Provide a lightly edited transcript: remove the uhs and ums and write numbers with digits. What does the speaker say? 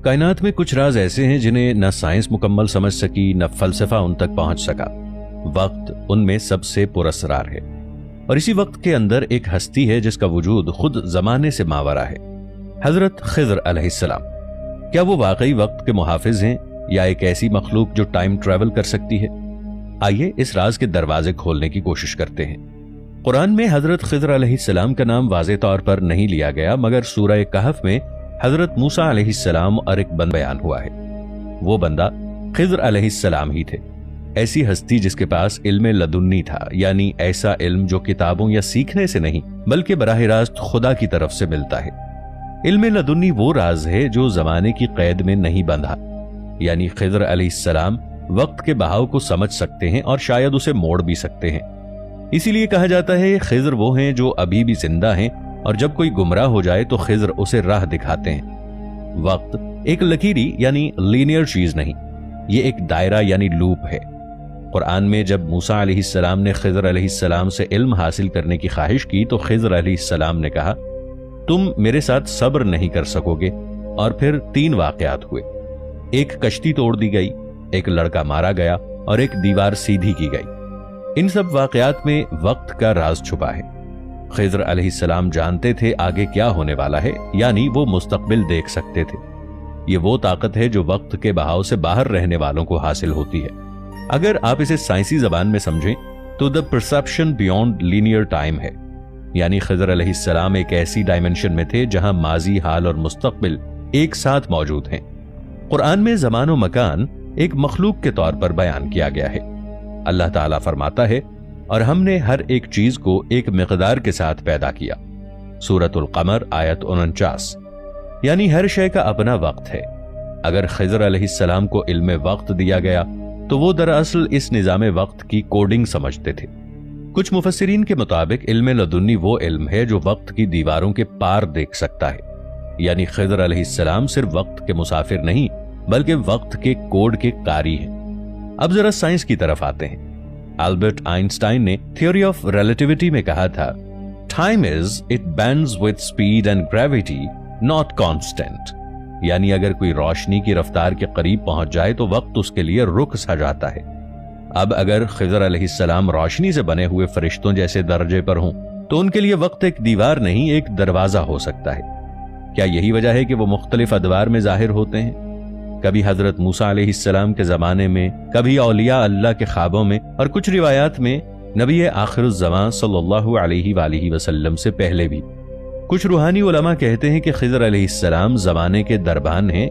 कायनात में कुछ राज ऐसे हैं जिन्हें न साइंस मुकम्मल समझ सकी, न फलसफा उन तक पहुंच सका। वक्त उनमें सबसे पुरस्रार है, और इसी वक्त के अंदर एक हस्ती है जिसका वजूद खुद जमाने से मावरा है, हजरत खिज़र अलैहिस्सलाम। क्या वो वाकई वक्त के मुहाफिज हैं या एक ऐसी मखलूक जो टाइम ट्रैवल कर सकती है? आइए इस राज के दरवाजे खोलने की कोशिश करते हैं। कुरान में हजरत खिज़र अलैहिस्सलाम का नाम वाज़े तौर पर नहीं लिया गया, मगर सूरह कहफ में हजरत मूसा अलैहिस्सलाम और एक बंदा बयान हुआ है। वो बंदा खिज़र अलैहिस्सलाम ही थे, ऐसी हस्ती जिसके पास इल्म लदुन्नी था, यानी ऐसा इल्म जो किताबों या सीखने से नहीं बल्कि बराह रास्त खुदा की तरफ से मिलता है। इल्म लदुन्नी वो राज है जो जमाने की कैद में नहीं बंधा, यानी खिज़र अलैहिस्सलाम वक्त के बहाव को समझ सकते हैं और शायद उसे मोड़ भी सकते हैं। इसीलिए कहा जाता है खिज़र वो हैं जो अभी भी जिंदा हैं, और जब कोई गुमराह हो जाए तो खिज़र उसे राह दिखाते हैं। वक्त एक लकीरी यानी लीनियर चीज नहीं, ये एक दायरा यानी लूप है। कुरान में जब मूसा अलैहिस्सलाम ने खिज़र अलैहिस्सलाम से इल्म हासिल करने की ख्वाहिश की तो खिज़र अलैहिस्सलाम ने कहा, तुम मेरे साथ सब्र नहीं कर सकोगे। और फिर 3 वाकयात हुए। एक कश्ती तोड़ दी गई, एक लड़का मारा गया और एक दीवार सीधी की गई। इन सब वाकयात में वक्त का राज छुपा है। खिज़र अलैहिस्सलाम जानते थे आगे क्या होने वाला है, यानी वो मुस्तकबिल देख सकते थे। ये वो ताकत है जो वक्त के बहाव से बाहर रहने वालों को हासिल होती है। अगर आप इसे साइंसी जबान में समझें तो the perception beyond linear time है, यानी खिज़र अलैहिस्सलाम एक ऐसी डायमेंशन में थे जहां माजी, हाल और मुस्तकबिल एक साथ मौजूद हैं। कुरान में ज़मान और मकान एक मखलूक के तौर पर बयान किया गया है। अल्लाह ताला फरमाता है, और हमने हर एक चीज को एक मिकदार के साथ पैदा किया। सूरतुल कमर आयत 49। यानी हर शय का अपना वक्त है। अगर खिज़र अलैहिस्सलाम को इल्म वक्त दिया गया तो वो दरअसल इस निज़ाम वक्त की कोडिंग समझते थे। कुछ मुफस्सिरीन के मुताबिक इल्म लदुन्नी वो इल्म है जो वक्त की दीवारों के पार देख सकता है, यानी खिज़र अलैहिस्सलाम सिर्फ वक्त के मुसाफिर नहीं बल्कि वक्त के कोड के कारी हैं। अब जरा साइंस की तरफ आते हैं। अल्बर्ट आइंस्टाइन ने थ्योरी ऑफ रिलेटिविटी में कहा था, time is it bends with speed and gravity not constant. यानी अगर कोई रोशनी की रफ्तार के करीब पहुंच जाए तो वक्त उसके लिए रुक सा जाता है। अब अगर खिज़र अलैहिस्सलाम रोशनी से बने हुए फरिश्तों जैसे दर्जे पर हों तो उनके लिए वक्त एक दीवार नहीं एक दरवाजा हो सकता है। क्या यही वजह है कि वो मुख्तलिफ अदवार में जाहिर होते हैं? कभी हजरत मूसा अलैहिस्सलाम के जमाने में, कभी औलिया अल्लाह के ख्वाबों में, और कुछ रिवायात में नबी आखिरुज़्ज़मान सल्लल्लाहु अलैहि वसल्लम से पहले भी। कुछ रूहानी उलमा कहते हैं कि खिज़र अलैहिस्सलाम जमाने के दरबान हैं,